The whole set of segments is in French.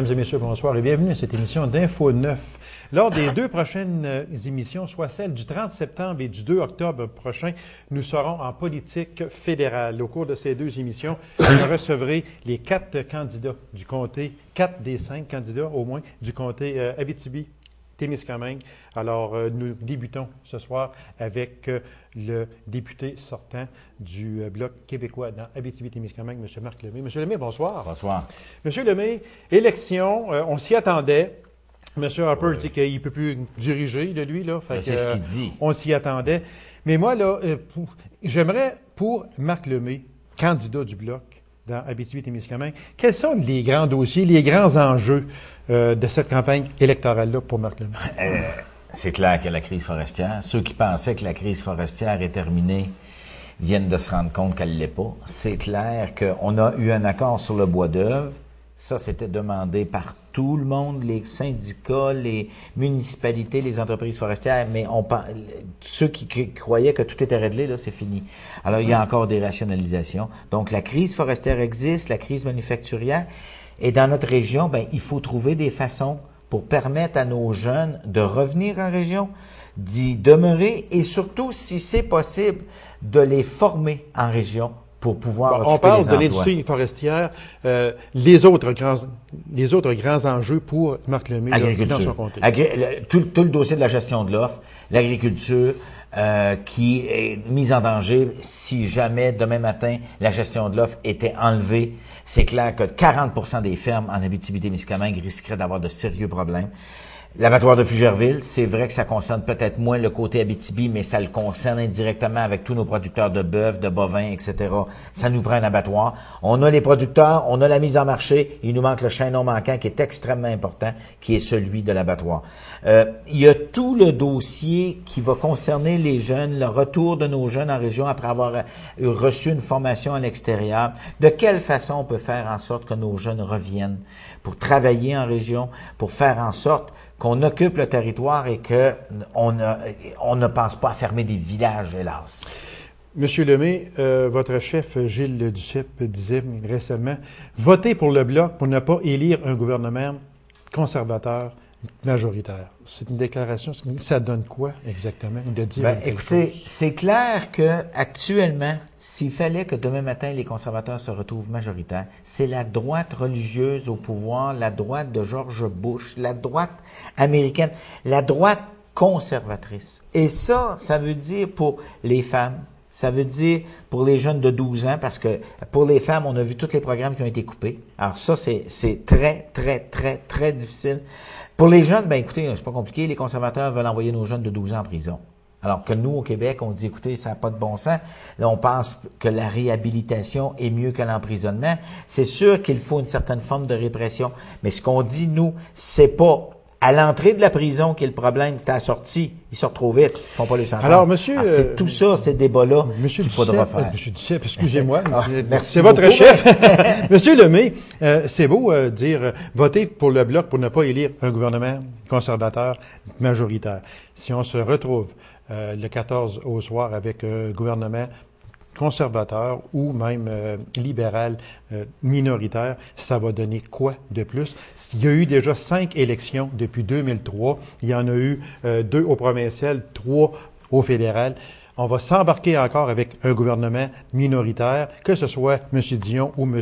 Mesdames et messieurs, bonsoir et bienvenue à cette émission d'Info 9. Lors des deux prochaines émissions, soit celle du 30 septembre et du 2 octobre prochain, nous serons en politique fédérale. Au cours de ces deux émissions, vous recevrez les 4 candidats du comté, 4 des 5 candidats au moins, du comté Abitibi-Témiscamingue. Alors, nous débutons ce soir avec le député sortant du Bloc québécois dans Abitibi-Témiscamingue, M. Marc Lemay. M. Lemay, bonsoir. Bonsoir. M. Lemay, élection, on s'y attendait. M. Harper dit qu'il ne peut plus diriger, de lui, là. C'est ce qu'il dit. On s'y attendait. Mais moi, là, j'aimerais, pour Marc Lemay, candidat du Bloc dans Abitibi-Témiscamingue, quels sont les grands dossiers, les grands enjeux de cette campagne électorale-là pour Marc Lemay? C'est clair que la crise forestière, ceux qui pensaient que la crise forestière est terminée viennent de se rendre compte qu'elle ne l'est pas. C'est clair qu'on a eu un accord sur le bois d'œuvre. Ça, c'était demandé par tout le monde, les syndicats, les municipalités, les entreprises forestières, mais ceux qui croyaient que tout était réglé, là, c'est fini. Alors, il y a encore des rationalisations. Donc, la crise forestière existe, la crise manufacturière, et dans notre région, ben, il faut trouver des façons pour permettre à nos jeunes de revenir en région, d'y demeurer, et surtout, si c'est possible, de les former en région pour pouvoir on parle de l'industrie forestière. Les autres grands enjeux pour Marc Lemay dans son comté. Tout le dossier de la gestion de l'offre, l'agriculture, qui est mise en danger si jamais demain matin la gestion de l'offre était enlevée. C'est clair que 40% des fermes en Abitibi-Témiscamingue risqueraient d'avoir de sérieux problèmes. L'abattoir de Fugerville, c'est vrai que ça concerne peut-être moins le côté Abitibi, mais ça le concerne indirectement avec tous nos producteurs de bœufs, de bovins, etc. Ça nous prend un abattoir. On a les producteurs, on a la mise en marché. Il nous manque le chaînon manquant qui est extrêmement important, qui est celui de l'abattoir. Il y a tout le dossier qui va concerner les jeunes, le retour de nos jeunes en région après avoir reçu une formation à l'extérieur. De quelle façon on peut faire en sorte que nos jeunes reviennent pour travailler en région, pour faire en sorte qu'on occupe le territoire et qu'on ne pense pas à fermer des villages, hélas. Monsieur Lemay, votre chef Gilles Duceppe disait récemment « Votez pour le Bloc pour ne pas élire un gouvernement conservateur majoritaire ». C'est une déclaration, ça donne quoi exactement de dire écoutez, c'est clair que actuellement, s'il fallait que demain matin les conservateurs se retrouvent majoritaires, c'est la droite religieuse au pouvoir, la droite de George Bush, la droite américaine, la droite conservatrice. Et ça veut dire pour les femmes, ça veut dire pour les jeunes de 12 ans, parce que pour les femmes, on a vu tous les programmes qui ont été coupés. Alors ça, c'est très, très, très, très difficile. Pour les jeunes, ben écoutez, c'est pas compliqué, les conservateurs veulent envoyer nos jeunes de 12 ans en prison. Alors que nous, au Québec, on dit, écoutez, ça n'a pas de bon sens. Là, on pense que la réhabilitation est mieux que l'emprisonnement. C'est sûr qu'il faut une certaine forme de répression. Mais ce qu'on dit, nous, c'est pas à l'entrée de la prison qui est le problème, c'est à la sortie. Ils sortent trop vite, ils font pas le sentence. Alors, monsieur... c'est tout ça, ces débats-là qu'il faudra faire. Monsieur Duceppe, excusez-moi. Merci c'est votre chef. Monsieur Lemay, c'est beau dire voter pour le Bloc pour ne pas élire un gouvernement conservateur majoritaire. Si on se retrouve le 14 au soir avec un gouvernement conservateur ou même libéral minoritaire, ça va donner quoi de plus? Il y a eu déjà 5 élections depuis 2003. Il y en a eu 2 au provincial, 3 au fédéral. On va s'embarquer encore avec un gouvernement minoritaire, que ce soit M. Dion ou M.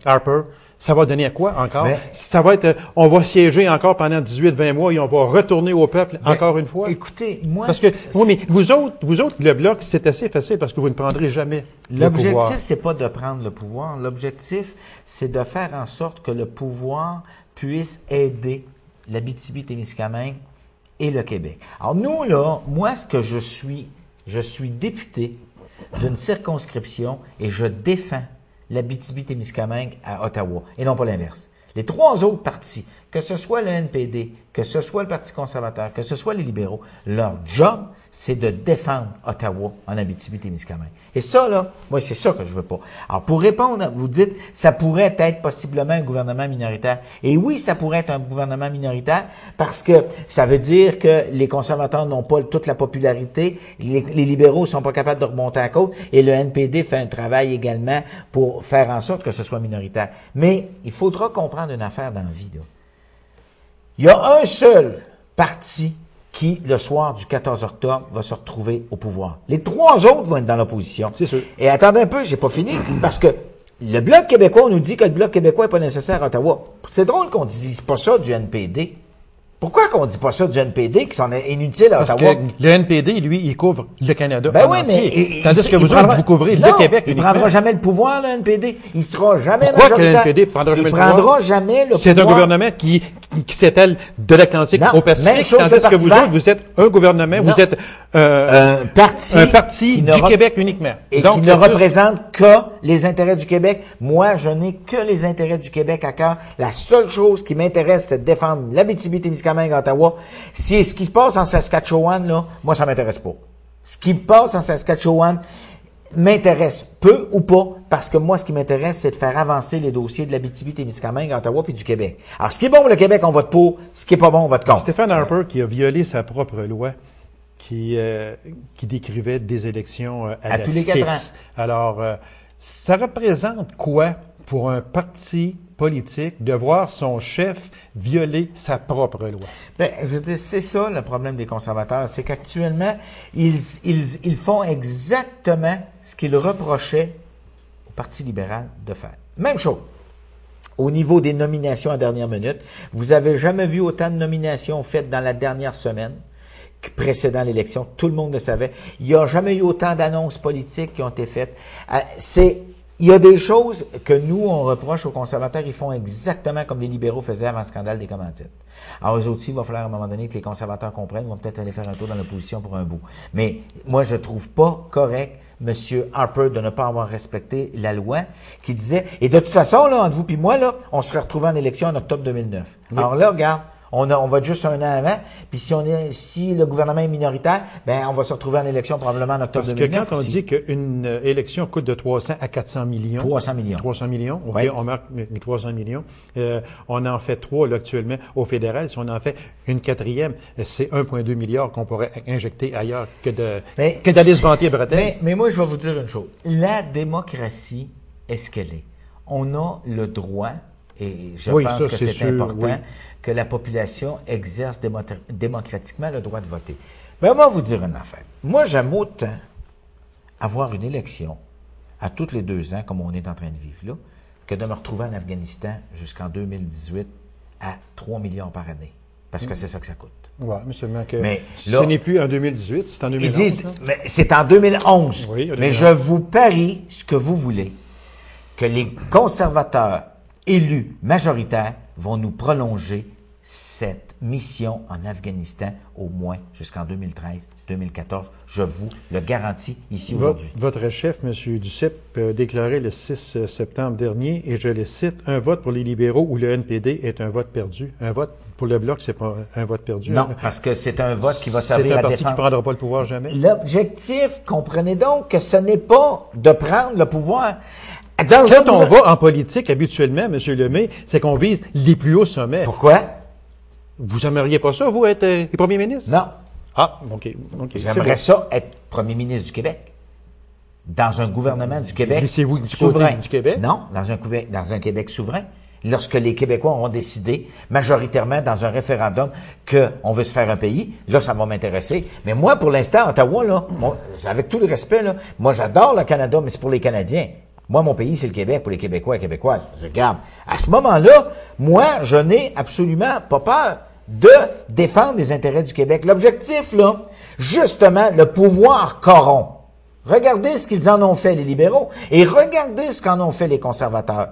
Harper. Ça va donner à quoi encore? Ça va être, on va siéger encore pendant 18-20 mois et on va retourner au peuple encore une fois? Écoutez, moi... Parce que, oui, mais vous autres, le Bloc, c'est assez facile parce que vous ne prendrez jamais le pouvoir. L'objectif, c'est pas de prendre le pouvoir. L'objectif, c'est de faire en sorte que le pouvoir puisse aider l'Abitibi-Témiscamingue et le Québec. Alors nous, là, moi, ce que je suis député d'une circonscription et je défends l'Abitibi-Témiscamingue à Ottawa, et non pas l'inverse. Les 3 autres partis, que ce soit le NPD, que ce soit le Parti conservateur, que ce soit les libéraux, leur job, c'est de défendre Ottawa en Abitibi-Témiscamingue. Et ça, là, moi, c'est ça que je veux pas. Alors, pour répondre, vous dites, ça pourrait être possiblement un gouvernement minoritaire. Et oui, ça pourrait être un gouvernement minoritaire parce que ça veut dire que les conservateurs n'ont pas toute la popularité, les libéraux sont pas capables de remonter à la côte et le NPD fait un travail également pour faire en sorte que ce soit minoritaire. Mais il faudra comprendre une affaire dans la vie, là. Il y a un seul parti qui, le soir du 14 octobre, va se retrouver au pouvoir. Les trois autres vont être dans l'opposition. C'est sûr. Et attendez un peu, j'ai pas fini, parce que le Bloc québécois, on nous dit que le Bloc québécois n'est pas nécessaire à Ottawa. C'est drôle qu'on ne dise pas ça du NPD. Pourquoi qu'on ne dit pas ça du NPD, qui s'en est inutile à Ottawa? Parce que le NPD, lui, il couvre le Canada Ben en oui, entier. mais Tandis que vous autres, vous couvrez non, le Québec il ne uniquement. prendra jamais le pouvoir, le NPD. Il ne sera jamais Pourquoi que le majoritaire. NPD prendra jamais il le pouvoir? prendra jamais le pouvoir. C'est un gouvernement qui s'étale de l'Atlantique Non, au même Pacifique, chose tandis le que Parti vous vert. autres, vous êtes un gouvernement, Non. vous êtes un parti qui du ne Québec uniquement. et Donc, qui ne représente que les intérêts du Québec. Moi, je n'ai que les intérêts du Québec à cœur. La seule chose qui m'intéresse, c'est de défendre l'Abitibi-Témiscamingue, Ottawa. Si ce qui se passe en Saskatchewan, là, moi, ça m'intéresse pas. Ce qui passe en Saskatchewan m'intéresse peu ou pas, parce que moi, ce qui m'intéresse, c'est de faire avancer les dossiers de l'Abitibi-Témiscamingue, Ottawa puis du Québec. Alors, ce qui est bon pour le Québec, on vote pour. Ce qui est pas bon, on vote contre. Stephen Harper qui a violé sa propre loi qui décrivait des élections à la tous les 4 ans. fixe. Alors, ça représente quoi pour un parti politique de voir son chef violer sa propre loi? Ben, je veux dire, c'est ça le problème des conservateurs, c'est qu'actuellement, ils font exactement ce qu'ils reprochaient au Parti libéral de faire. Même chose. Au niveau des nominations à dernière minute, vous avez jamais vu autant de nominations faites dans la dernière semaine précédant l'élection. Tout le monde le savait. Il n'y a jamais eu autant d'annonces politiques qui ont été faites. Il y a des choses que nous, on reproche aux conservateurs, ils font exactement comme les libéraux faisaient avant le scandale des commandites. Alors, eux aussi, il va falloir à un moment donné que les conservateurs comprennent, ils vont peut-être aller faire un tour dans l'opposition pour un bout. Mais moi, je trouve pas correct M. Harper de ne pas avoir respecté la loi qui disait, et de toute façon, là, entre vous et moi, là, on serait retrouvé en élection en octobre 2009. Oui. Alors là, regarde, on va être juste un an avant, puis si le gouvernement est minoritaire, ben on va se retrouver en élection probablement en octobre 2009. Parce que quand on dit qu'une élection coûte de 300 à 400 millions... 300 millions. 300 millions, OK, oui. On marque les 300 millions. On en fait 3 là, actuellement au fédéral. Si on en fait une quatrième, c'est 1,2 milliard qu'on pourrait injecter ailleurs que d'aller se vanter bretelles. Mais moi, je vais vous dire une chose. La démocratie est ce qu'elle est. On a le droit, et je pense que c'est important, que la population exerce démocratiquement le droit de voter. Mais moi, vous dire une affaire. Moi, j'aime autant avoir une élection à tous les 2 ans, comme on est en train de vivre là, que de me retrouver en Afghanistan jusqu'en 2018 à 3 millions par année. Parce que c'est ça que ça coûte. Oui, mais seulement que là, ce n'est plus en 2018, c'est en 2011. Ils disent, mais c'est en 2011. Oui, mais je vous parie ce que vous voulez, que les conservateurs élus majoritaires vont nous prolonger cette mission en Afghanistan au moins jusqu'en 2013-2014. Je vous le garantis ici aujourd'hui. Votre chef, M. Duceppe, a déclaré le 6 septembre dernier, et je le cite, « Un vote pour les libéraux ou le NPD est un vote perdu. Un vote pour le Bloc, c'est pas un vote perdu. » Non, parce que c'est un vote qui va servir à défendre. C'est un parti qui ne prendra pas le pouvoir jamais. L'objectif, comprenez donc que ce n'est pas de prendre le pouvoir. Quand on va en politique, habituellement, M. Lemay, c'est qu'on vise les plus hauts sommets. Pourquoi? Vous n'aimeriez pas ça, vous, être les premiers ministres? Non. Ah, OK. J'aimerais ça être premier ministre du Québec. Dans un gouvernement du Québec Laissez-vous du souverain. Du Québec? Non, dans un Québec souverain. Lorsque les Québécois ont décidé, majoritairement dans un référendum, qu'on veut se faire un pays, là, ça va m'intéresser. Mais moi, pour l'instant, Ottawa, là, avec tout le respect, là, moi, j'adore le Canada, mais c'est pour les Canadiens. Moi, mon pays, c'est le Québec, pour les Québécois et Québécoises. Regarde. À ce moment-là, moi, je n'ai absolument pas peur de défendre les intérêts du Québec. L'objectif, là, justement, le pouvoir corrompt. Regardez ce qu'ils en ont fait, les libéraux, et regardez ce qu'en ont fait les conservateurs.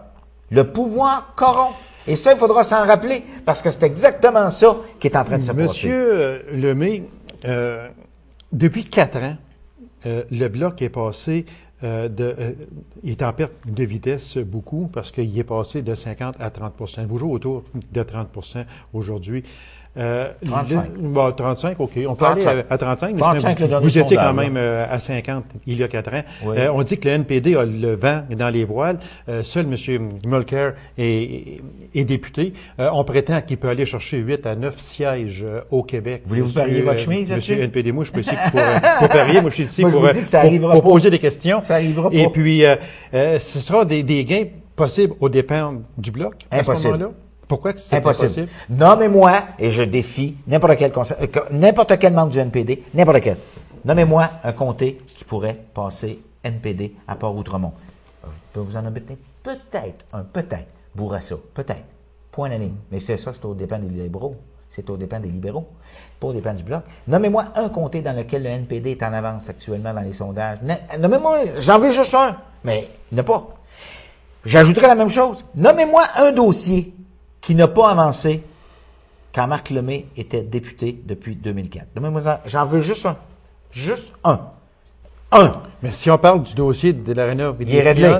Le pouvoir corrompt. Et ça, il faudra s'en rappeler, parce que c'est exactement ça qui est en train de se passer. Monsieur Lemay, depuis 4 ans, le Bloc est passé il est en perte de vitesse beaucoup parce qu'il est passé de 50 à 30 %. Il bouge autour de 30 % aujourd'hui. 35. 35, OK. On peut 35. aller à 35, mais 35, le dernier vous étiez quand sondage, même à 50 il y a 4 ans. Oui. On dit que le NPD a le vent dans les voiles. Seul M. Mulcair est député. On prétend qu'il peut aller chercher 8 à 9 sièges au Québec. Voulez-vous parier votre chemise là-dessus? Monsieur NPD, moi, je suis pas ici pour parier. Moi, je suis ici Moi, je pour, vous dis que ça pour arrivera pas. poser des questions. Ça arrivera pas. Et puis, ce sera des gains possibles aux dépens du Bloc à ce Impossible. moment-là? Pourquoi que c'est Impossible. impossible? Nommez-moi, et je défie n'importe quel membre du NPD, n'importe quel. Nommez-moi un comté qui pourrait passer NPD à Port-Outremont. Je peux vous en nommer peut-être. Bourassa, peut-être. Point de la ligne. Mais c'est aux dépens des libéraux. C'est aux dépens des libéraux, pas aux dépens du Bloc. Nommez-moi un comté dans lequel le NPD est en avance actuellement dans les sondages. Nommez-moi, j'en veux juste un, mais il n'y en a pas. J'ajouterai la même chose. Nommez-moi un dossier qui n'a pas avancé quand Marc Lemay était député depuis 2004. Nommez-moi ça. J'en veux juste un. Juste un. Un. Mais si on parle du dossier de l'Arena... Il est réglé.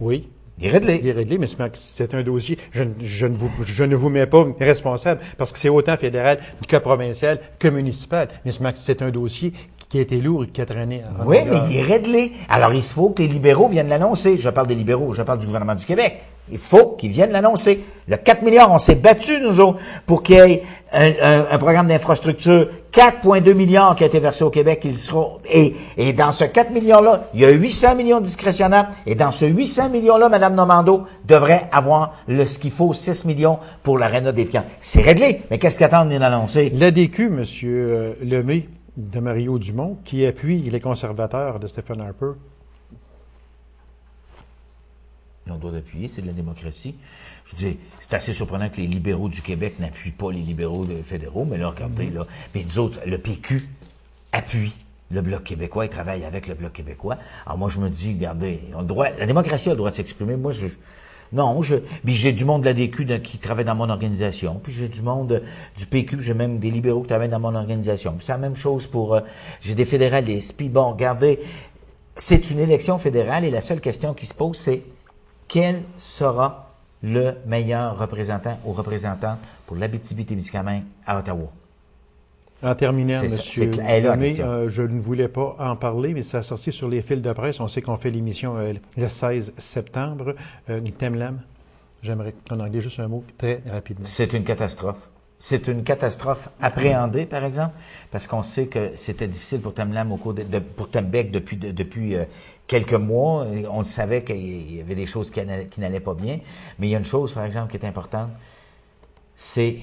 Oui. Il est réglé. Il est réglé, mais c'est un dossier. Je ne vous mets pas responsable parce que c'est autant fédéral que provincial que municipal. Mais c'est un dossier qui a été lourd et qui a traîné. Oui, mais il est réglé. Alors, il faut que les libéraux viennent l'annoncer. Je parle des libéraux, je parle du gouvernement du Québec. Il faut qu'ils viennent l'annoncer. Le 4 milliards, on s'est battus, nous autres, pour qu'il y ait un programme d'infrastructure. 4,2 milliards qui a été versé au Québec. Et dans ce 4 milliards-là, il y a 800 millions discrétionnaires. Et dans ce 800 millions-là, Mme Normando devrait avoir ce qu'il faut, 6 millions pour l'Arena d'Évian. C'est réglé. Mais qu'est-ce qu'attendent les l'annoncer? L'ADQ, M. Lemay, de Mario Dumont, qui appuie les conservateurs de Stephen Harper. Ils ont le droit d'appuyer, c'est de la démocratie. Je veux dire, c'est assez surprenant que les libéraux du Québec n'appuient pas les libéraux fédéraux, mais là, regardez, là. Mais nous autres, le PQ appuie le Bloc québécois et travaille avec le Bloc québécois. Alors moi, je me dis, regardez, la démocratie a le droit de s'exprimer. Moi, puis j'ai du monde de la DQ qui travaille dans mon organisation, puis j'ai du monde du PQ, j'ai même des libéraux qui travaillent dans mon organisation. Puis c'est la même chose pour, j'ai des fédéralistes. Puis bon, regardez, c'est une élection fédérale et la seule question qui se pose, c'est quel sera le meilleur représentant ou représentante pour l'Abitibi-Témiscamingue à Ottawa? En terminant, M. Lemay, je ne voulais pas en parler, mais ça a sorti sur les fils de presse. On sait qu'on fait l'émission le 16 septembre. Temlam, j'aimerais en anglais juste un mot très rapidement. C'est une catastrophe. C'est une catastrophe appréhendée, par exemple, parce qu'on sait que c'était difficile pour Temlam pour Tembec depuis quelques mois. On le savait qu'il y avait des choses qui n'allaient pas bien. Mais il y a une chose, par exemple, qui est importante. C'est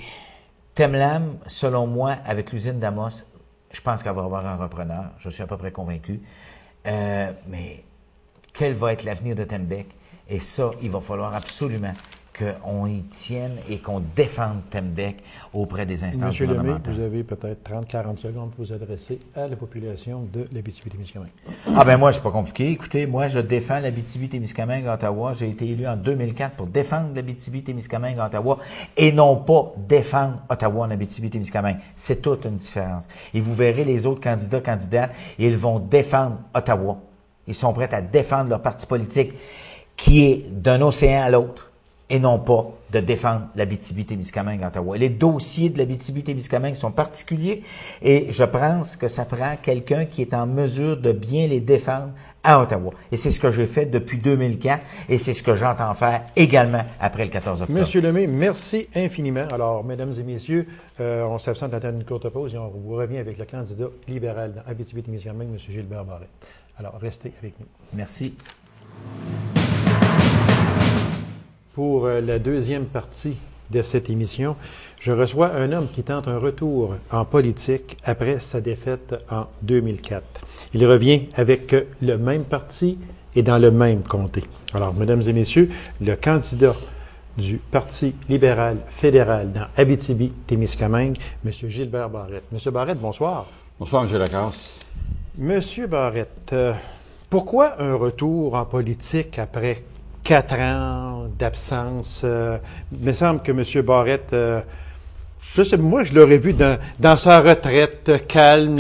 Temlam, selon moi, avec l'usine d'Amos, je pense qu'elle va avoir un repreneur. Je suis à peu près convaincu. Mais quel va être l'avenir de Tembec? Et ça, il va falloir absolument qu'on y tienne et qu'on défende Tembec auprès des instances Monsieur gouvernementales. Lemay, vous avez peut-être 30-40 secondes pour vous adresser à la population de l'Abitibi-Témiscamingue. Ah ben moi, c'est pas compliqué. Écoutez, moi, je défends l'Abitibi-Témiscamingue Ottawa. J'ai été élu en 2004 pour défendre l'Abitibi-Témiscamingue Ottawa et non pas défendre Ottawa en Abitibi-Témiscamingue. C'est toute une différence. Et vous verrez les autres candidates, ils vont défendre Ottawa. Ils sont prêts à défendre leur parti politique qui est d'un océan à l'autre et non pas de défendre l'Abitibi-Témiscamingue Ottawa. Les dossiers de l'Abitibi-Témiscamingue sont particuliers et je pense que ça prend quelqu'un qui est en mesure de bien les défendre à Ottawa. Et c'est ce que j'ai fait depuis 2004 et c'est ce que j'entends faire également après le 14 octobre. Monsieur Lemay, merci infiniment. Alors, mesdames et messieurs, on s'absente d'attendre une courte pause et on vous revient avec le candidat libéral dans Abitibi-Témiscamingue, M. Gilbert Barrette. Alors, restez avec nous. Merci. Pour la deuxième partie de cette émission, je reçois un homme qui tente un retour en politique après sa défaite en 2004. Il revient avec le même parti et dans le même comté. Alors, mesdames et messieurs, le candidat du Parti libéral fédéral dans Abitibi-Témiscamingue, M. Gilbert Barrette. M. Barrette, bonsoir. Bonsoir, M. Lacasse. M. Barrette, pourquoi un retour en politique après 4 ans d'absence? Il me semble que M. Barrette, je sais, moi, je l'aurais vu dans sa retraite calme,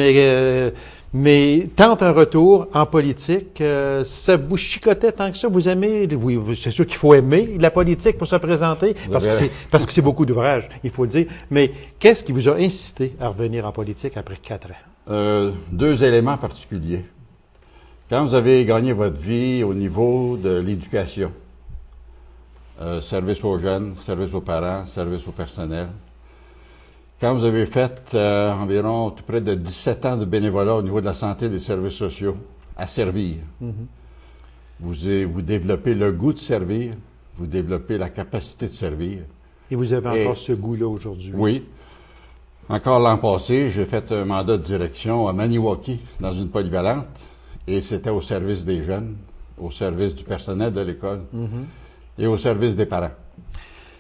Mais tente un retour en politique, ça vous chicotait tant que ça? Vous aimez, oui, c'est sûr qu'il faut aimer la politique pour se présenter, parce que c'est beaucoup d'ouvrages, il faut le dire. Mais qu'est-ce qui vous a incité à revenir en politique après 4 ans? 2 éléments particuliers. Quand vous avez gagné votre vie au niveau de l'éducation, service aux jeunes, service aux parents, service au personnel, quand vous avez fait environ tout près de 17 ans de bénévolat au niveau de la santé et des services sociaux, à servir, vous développez le goût de servir, vous développez la capacité de servir. Et vous avez encore ce goût-là aujourd'hui? Oui. Encore l'an passé, j'ai fait un mandat de direction à Maniwaki, dans une polyvalente, et c'était au service des jeunes, au service du personnel de l'école et au service des parents.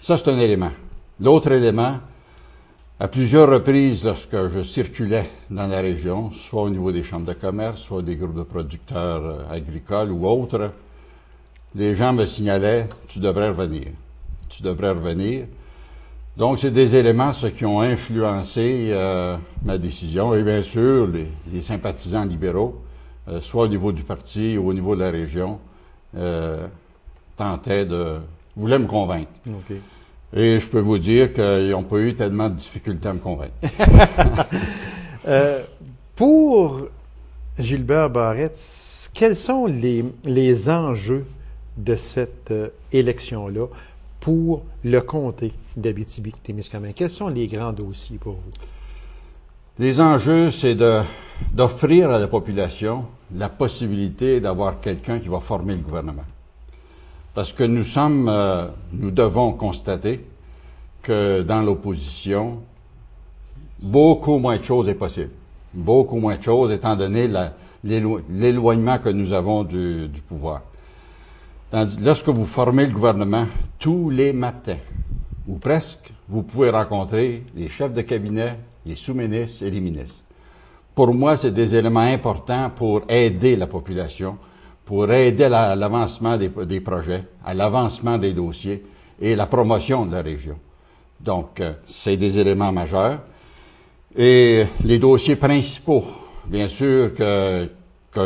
Ça, c'est un élément. L'autre élément, à plusieurs reprises, lorsque je circulais dans la région, soit au niveau des chambres de commerce, soit des groupes de producteurs agricoles ou autres, les gens me signalaient « tu devrais revenir, tu devrais revenir ». Donc, c'est des éléments, ceux qui ont influencé ma décision. Et bien sûr, les sympathisants libéraux, soit au niveau du parti ou au niveau de la région, voulaient me convaincre. Okay. Et je peux vous dire qu'ils n'ont pas eu tellement de difficultés à me convaincre. Pour Gilbert Barrette, quels sont les enjeux de cette élection-là pour le comté d'Abitibi-Témiscamingue? Quels sont les grands dossiers pour vous? Les enjeux, c'est d'offrir à la population la possibilité d'avoir quelqu'un qui va former le gouvernement. Parce que nous devons constater que dans l'opposition, beaucoup moins de choses est possible. Beaucoup moins de choses, étant donné l'éloignement que nous avons du pouvoir. Lorsque vous formez le gouvernement, tous les matins, ou presque, vous pouvez rencontrer les chefs de cabinet, les sous-ministres et les ministres. Pour moi, c'est des éléments importants pour aider la population, pour aider à l'avancement des projets, à l'avancement des dossiers et la promotion de la région. Donc, c'est des éléments majeurs. Et les dossiers principaux, bien sûr, que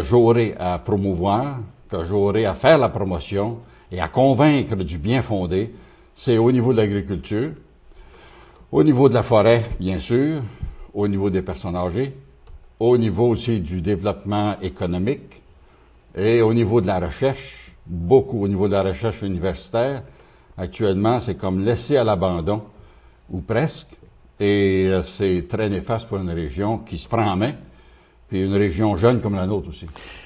j'aurai à promouvoir, que j'aurai à faire la promotion et à convaincre du bien fondé, c'est au niveau de l'agriculture, au niveau de la forêt, bien sûr, au niveau des personnes âgées, au niveau aussi du développement économique et au niveau de la recherche, beaucoup au niveau de la recherche universitaire. Actuellement, c'est comme laissé à l'abandon, ou presque, et c'est très néfaste pour une région qui se prend en main, puis une région jeune comme la nôtre aussi.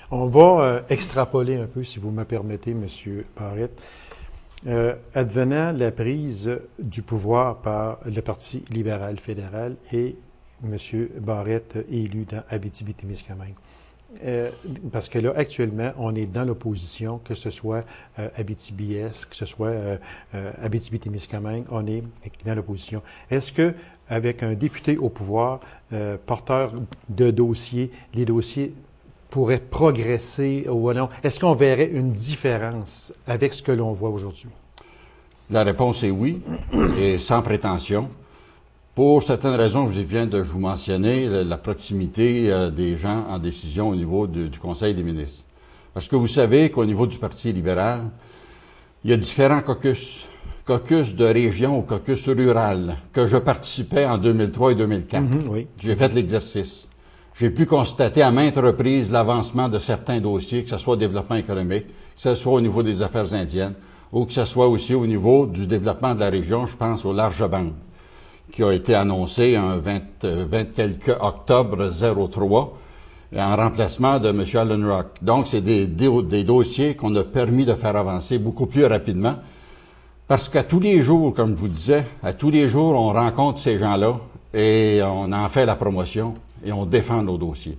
On va extrapoler un peu, si vous me permettez, M. Barrette. Advenant la prise du pouvoir par le Parti libéral fédéral et M. Barrette élu dans Abitibi-Témiscamingue. Parce que là, actuellement, on est dans l'opposition, que ce soit Abitibi-Est, que ce soit Abitibi-Témiscamingue, on est dans l'opposition. Est-ce que, avec un député au pouvoir, porteur de dossiers, les dossiers pourraient progresser ou non? Est-ce qu'on verrait une différence avec ce que l'on voit aujourd'hui? La réponse est oui, et sans prétention. Pour certaines raisons que je viens de vous mentionner, la proximité des gens en décision au niveau du Conseil des ministres. Parce que vous savez qu'au niveau du Parti libéral, il y a différents caucus. Caucus de région ou caucus rural, que je participais en 2003 et 2004. Oui. J'ai fait l'exercice. J'ai pu constater à maintes reprises l'avancement de certains dossiers, que ce soit au développement économique, que ce soit au niveau des affaires indiennes, ou que ce soit aussi au niveau du développement de la région, je pense aux larges bandes, qui a été annoncé un 20 quelques octobre 03, en remplacement de M. Allen Rock. Donc, c'est des dossiers qu'on a permis de faire avancer beaucoup plus rapidement, parce qu'à tous les jours, comme je vous disais, à tous les jours, on rencontre ces gens-là et on en fait la promotion et on défend nos dossiers.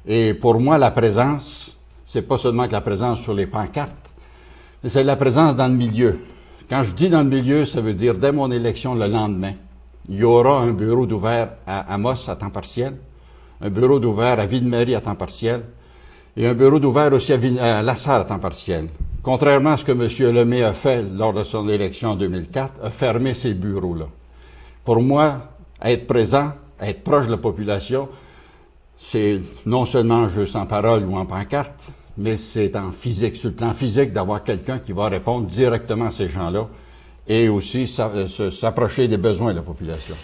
Et pour moi, la présence, c'est pas seulement que la présence sur les pancartes, mais c'est la présence dans le milieu. Quand je dis dans le milieu, ça veut dire dès mon élection le lendemain, il y aura un bureau d'ouvert à Amos à temps partiel, un bureau d'ouvert à Ville-Marie à temps partiel et un bureau d'ouvert aussi à Lassar à temps partiel. Contrairement à ce que M. Lemay a fait lors de son élection en 2004, a fermé ces bureaux-là. Pour moi, être présent, être proche de la population, c'est non seulement un jeu sans parole ou en pancarte, mais c'est en physique, sur le plan physique, d'avoir quelqu'un qui va répondre directement à ces gens-là et aussi s'approcher des besoins de la population.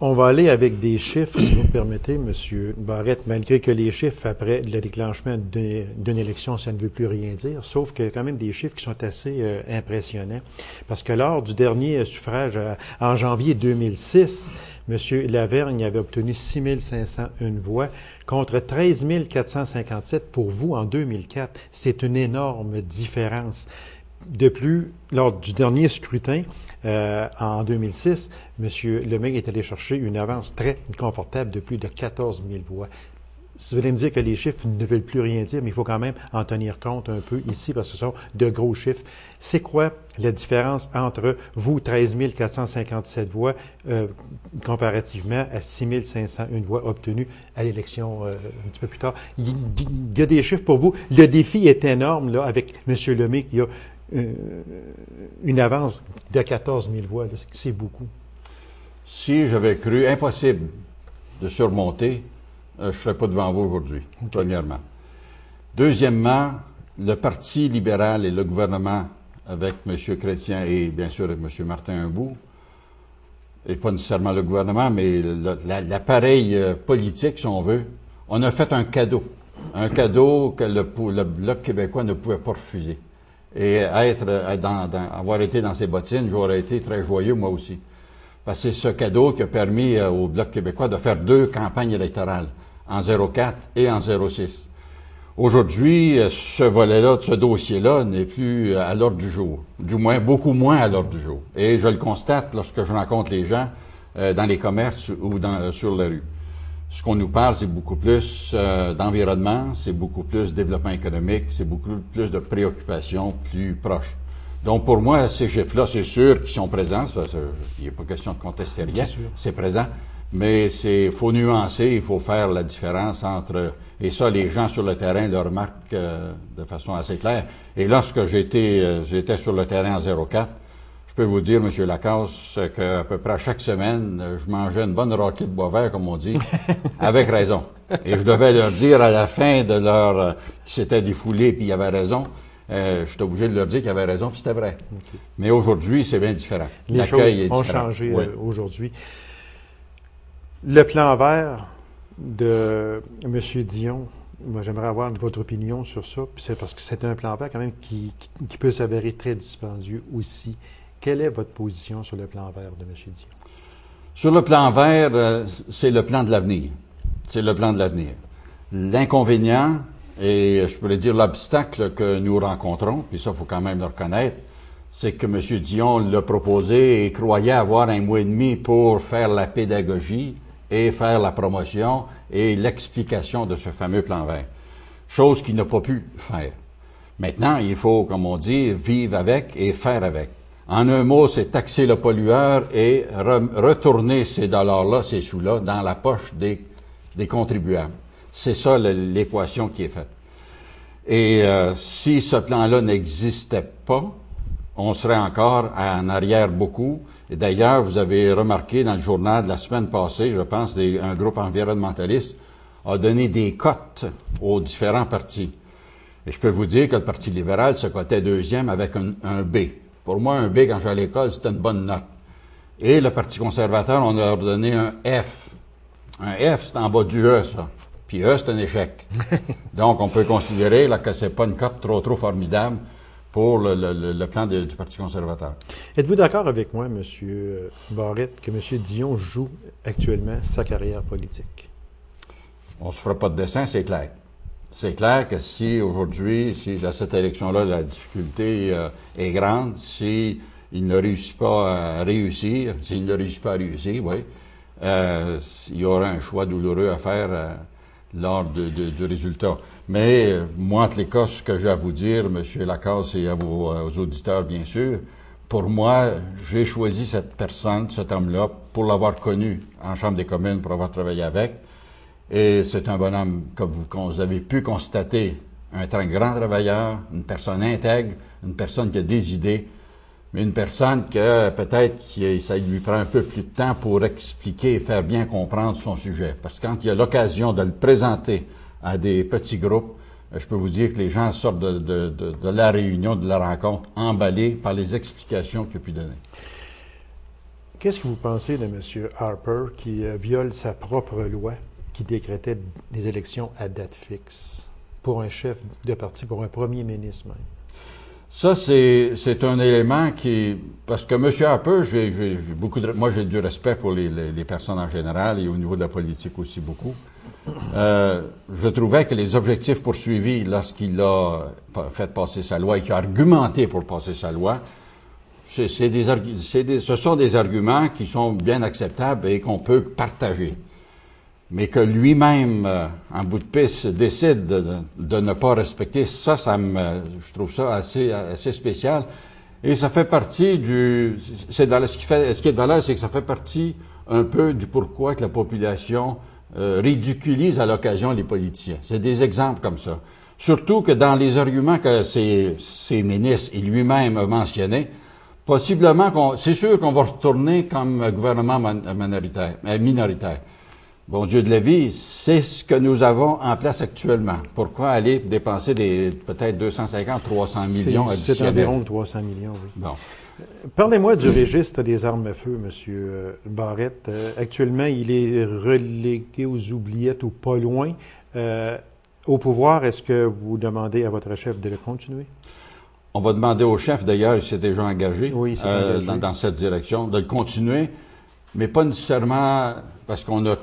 On va aller avec des chiffres, si vous me permettez, M. Barrette, malgré que les chiffres après le déclenchement d'une élection, ça ne veut plus rien dire, sauf qu'il y a quand même des chiffres qui sont assez impressionnants. Parce que lors du dernier suffrage en janvier 2006, M. Lavergne avait obtenu 6 501 voix contre 13 457 pour vous en 2004. C'est une énorme différence. De plus, lors du dernier scrutin, en 2006, M. Lemay est allé chercher une avance très confortable de plus de 14 000 voix. Vous allez me dire que les chiffres ne veulent plus rien dire, mais il faut quand même en tenir compte un peu ici, parce que ce sont de gros chiffres. C'est quoi la différence entre vous, 13 457 voix, comparativement à 6 501 voix obtenues à l'élection un petit peu plus tard? Il y a des chiffres pour vous. Le défi est énorme, là, avec M. Lemay, qui a une avance de 14 000 voix. C'est beaucoup. Si j'avais cru impossible de surmonter, je ne serais pas devant vous aujourd'hui, premièrement. Deuxièmement, le Parti libéral et le gouvernement, avec M. Chrétien et bien sûr avec M. Martin Humbout, et pas nécessairement le gouvernement, mais l'appareil politique, si on veut, on a fait un cadeau que le Bloc québécois ne pouvait pas refuser. Et avoir été dans ses bottines, j'aurais été très joyeux, moi aussi. Parce que c'est ce cadeau qui a permis au Bloc québécois de faire 2 campagnes électorales, en 04 et en 06. Aujourd'hui, ce volet-là, ce dossier-là n'est plus à l'ordre du jour. Du moins, beaucoup moins à l'ordre du jour. Et je le constate lorsque je rencontre les gens dans les commerces ou sur la rue. Ce qu'on nous parle, c'est beaucoup plus d'environnement, c'est beaucoup plus de développement économique, c'est beaucoup plus de préoccupations plus proches. Donc, pour moi, ces chiffres-là, c'est sûr qu'ils sont présents. Il n'y a pas question de contester rien. C'est présent. Mais il faut nuancer, il faut faire la différence entre... Et ça, les gens sur le terrain le remarquent de façon assez claire. Et lorsque j'étais sur le terrain en 04, je peux vous dire, M. Lacasse, qu'à peu près chaque semaine, je mangeais une bonne raclée de bois vert, comme on dit, avec raison. Et je devais leur dire à la fin de leur... qui s'étaient défoulés, puis ils avaient raison. J'étais obligé de leur dire qu'ils avaient raison, puis c'était vrai. Okay. Mais aujourd'hui, c'est bien différent. Les choses ont changé aujourd'hui. Le plan vert de M. Dion, moi j'aimerais avoir votre opinion sur ça, puis c'est parce que c'est un plan vert quand même qui peut s'avérer très dispendieux aussi. Quelle est votre position sur le plan vert de M. Dion? Sur le plan vert, c'est le plan de l'avenir. C'est le plan de l'avenir. L'inconvénient, et je pourrais dire l'obstacle que nous rencontrons, puis ça, il faut quand même le reconnaître, c'est que M. Dion l'a proposé et croyait avoir 1 mois et demi pour faire la pédagogie et faire la promotion et l'explication de ce fameux plan vert. Chose qu'il n'a pas pu faire. Maintenant, il faut, comme on dit, vivre avec et faire avec. En un mot, c'est taxer le pollueur et retourner ces dollars-là, ces sous-là, dans la poche des contribuables. C'est ça l'équation qui est faite. Et si ce plan-là n'existait pas, on serait encore en arrière beaucoup. Et d'ailleurs, vous avez remarqué dans le journal de la semaine passée, je pense, un groupe environnementaliste a donné des cotes aux différents partis. Et je peux vous dire que le Parti libéral se cotait 2e avec un B. Pour moi, un B, quand j'allais à l'école, c'était une bonne note. Et le Parti conservateur, on leur donné un F. Un F, c'est en bas du E, ça. Puis E, c'est un échec. Donc, on peut considérer là, que c'est pas une cote trop formidable pour le plan du Parti conservateur. Êtes-vous d'accord avec moi, M. Barrette, que M. Dion joue actuellement sa carrière politique? On ne se fera pas de dessin, c'est clair. C'est clair que si aujourd'hui, si à cette élection-là, la difficulté est grande, s'il ne réussit pas à réussir, s'il ne réussit pas à réussir, oui, il y aura un choix douloureux à faire lors du résultat. Mais moi, entre les cas, ce que j'ai à vous dire, M. Lacasse et à vos auditeurs, bien sûr, pour moi, j'ai choisi cette personne, cet homme-là, pour l'avoir connu en Chambre des communes, pour avoir travaillé avec. Et c'est un bonhomme que vous avez pu constater, un très grand travailleur, une personne intègre, une personne qui a des idées. mais une personne que peut-être ça lui prend un peu plus de temps pour expliquer et faire bien comprendre son sujet. Parce que quand il y a l'occasion de le présenter à des petits groupes, je peux vous dire que les gens sortent de la réunion, de la rencontre, emballés par les explications qu'il a pu donner. Qu'est-ce que vous pensez de M. Harper qui viole sa propre loi qui décrétait des élections à date fixe pour un chef de parti, pour un premier ministre même? Ça, c'est un élément qui... Parce que M. Harper, moi, j'ai du respect pour les personnes en général et au niveau de la politique aussi beaucoup. Je trouvais que les objectifs poursuivis lorsqu'il a fait passer sa loi et qu'il a argumenté pour passer sa loi, ce sont des arguments qui sont bien acceptables et qu'on peut partager. Mais que lui-même, en bout de piste, décide de ne pas respecter, je trouve ça assez spécial. Et ça fait partie ce qui est de valeur, c'est que ça fait partie un peu du pourquoi que la population ridiculise à l'occasion les politiciens. C'est des exemples comme ça. Surtout que dans les arguments que ces ministres et lui-même a mentionnés, possiblement c'est sûr qu'on va retourner comme gouvernement minoritaire. Bon Dieu de la vie, c'est ce que nous avons en place actuellement. Pourquoi aller dépenser peut-être 250, 300 millions additionnels? C'est environ 300 millions, oui. Bon. Parlez-moi du registre des armes à feu, M. Barrette. Actuellement, il est relégué aux oubliettes ou pas loin. Au pouvoir, est-ce que vous demandez à votre chef de le continuer? On va demander au chef, d'ailleurs, il s'est déjà engagé, engagé. Dans cette direction, de le continuer, mais pas nécessairement parce qu'on a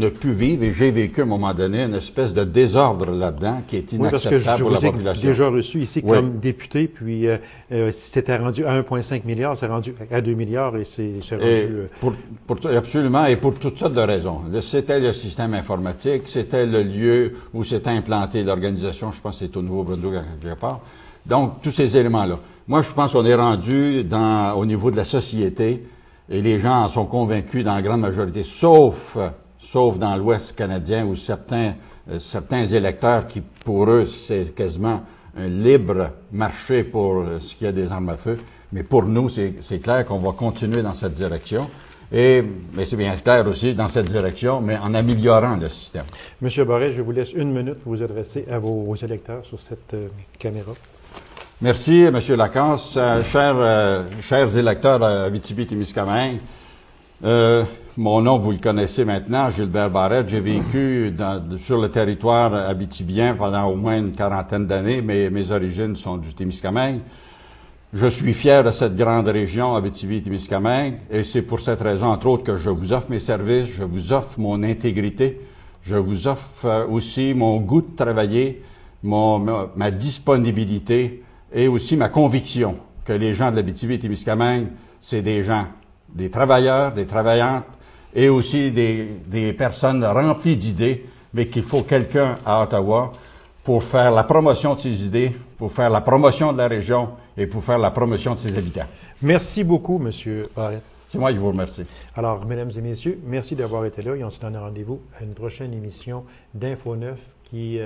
pu vivre, et j'ai vécu à un moment donné, une espèce de désordre là-dedans qui est inacceptable pour la population. J'ai déjà reçu ici comme député, puis c'était rendu à 1,5 milliard, c'est rendu à 2 milliards et c'est rendu... Absolument, et pour toutes sortes de raisons. C'était le système informatique, c'était le lieu où s'était implantée l'organisation, je pense que c'est au Nouveau-Brunswick à quelque part. Donc, tous ces éléments-là. Moi, je pense qu'on est rendu au niveau de la société, et les gens en sont convaincus dans la grande majorité, sauf dans l'Ouest canadien où certains électeurs qui, pour eux, c'est quasiment un libre marché pour ce qui est des armes à feu. Mais pour nous, c'est clair qu'on va continuer dans cette direction. Mais c'est bien clair aussi dans cette direction, mais en améliorant le système. Monsieur Barrette, je vous laisse 1 minute pour vous adresser à vos électeurs sur cette caméra. Merci, M. Lacasse. Chers électeurs Abitibi-Témiscamingue, mon nom, vous le connaissez maintenant, Gilbert Barrette. J'ai vécu sur le territoire abitibien pendant au moins une 40aine d'années, mais mes origines sont du Témiscamingue. Je suis fier de cette grande région Abitibi-Témiscamingue et c'est pour cette raison, entre autres, que je vous offre mes services, je vous offre mon intégrité, je vous offre aussi mon goût de travailler, ma disponibilité, et aussi ma conviction que les gens de l'Abitibi-Témiscamingue, c'est des gens, des travailleurs, des travaillantes, et aussi des personnes remplies d'idées, mais qu'il faut quelqu'un à Ottawa pour faire la promotion de ces idées, pour faire la promotion de la région et pour faire la promotion de ses habitants. Merci beaucoup, M. Barrette. C'est moi qui vous remercie. Alors, mesdames et messieurs, merci d'avoir été là et on se donne rendez-vous à une prochaine émission d'Info 9 qui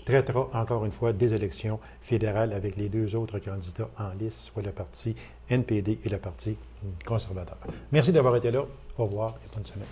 traitera encore une fois des élections fédérales avec les 2 autres candidats en lice, soit le parti NPD et le parti conservateur. Merci d'avoir été là. Au revoir et bonne semaine.